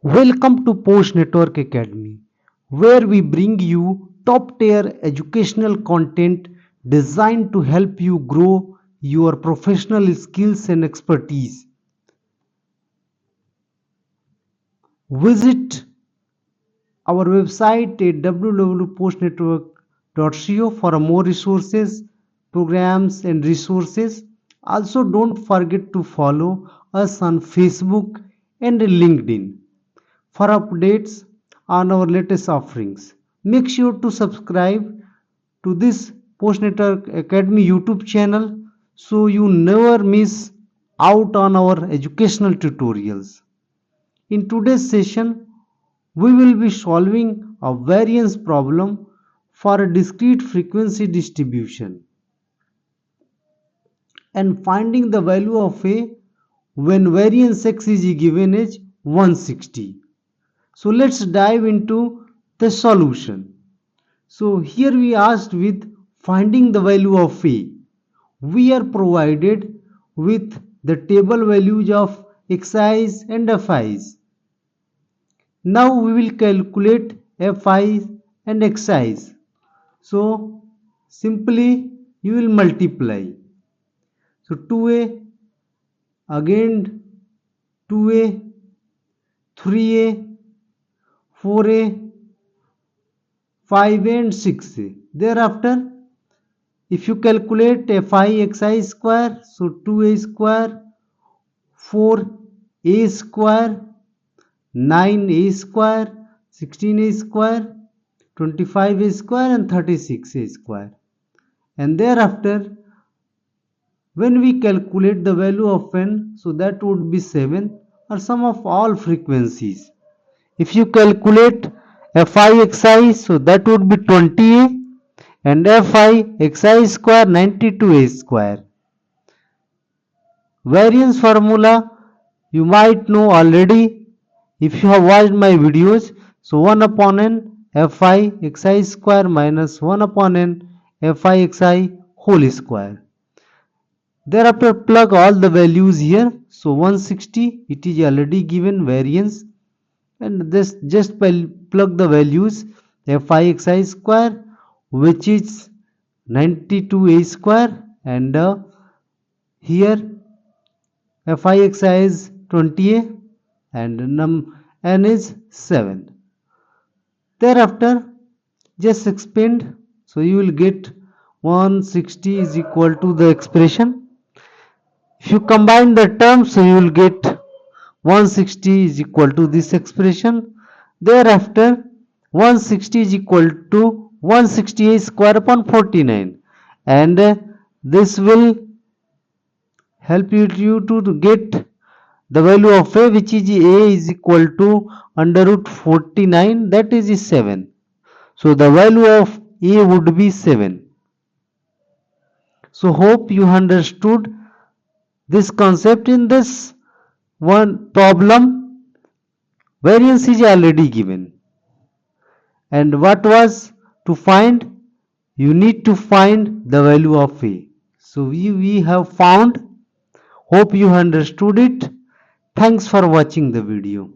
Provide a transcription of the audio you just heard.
Welcome to Post Network Academy, where we bring you top tier educational content designed to help you grow your professional skills and expertise. Visit our website at www.postnetwork.co for more resources, programs, and resources. Also, don't forget to follow us on Facebook and LinkedIn for updates on our latest offerings. Make sure to subscribe to this Post Network Academy YouTube channel so you never miss out on our educational tutorials. In today's session, we will be solving a variance problem for a discrete frequency distribution and finding the value of A when variance X is given as 160. So let's dive into the solution. So here we asked with finding the value of A. We are provided with the table values of Xi's and Fi's. Now we will calculate Fi's and Xi's. So simply you will multiply. So 2A, again 2A, 3A, 4A, 5A and 6A. Thereafter, if you calculate Fi Xi square, so 2A square, 4A square, 9A square, 16A square, 25A square and 36A square. And thereafter, when we calculate the value of n, so that would be 7 or sum of all frequencies. If you calculate Fi Xi, so that would be 20A and Fi Xi square 92A square. Variance formula you might know already if you have watched my videos. So 1 upon n Fi Xi square minus 1 upon n Fi Xi whole square. Thereafter plug all the values here. So 160, it is already given variance, and this just plug the values Fi Xi square, which is 92A square, and here Fi Xi is 20A and n is 7. Thereafter just expand, so you will get 160 is equal to the expression. If you combine the terms, so you will get 160 is equal to this expression. Thereafter 160 is equal to 168 square upon 49, and this will help you to get the value of A, which is A is equal to under root 49, that is 7. So the value of A would be 7. So hope you understood this concept. In this one problem, variance is already given, and what was to find? You need to find the value of A. So we have found. Hope you understood it. Thanks for watching the video.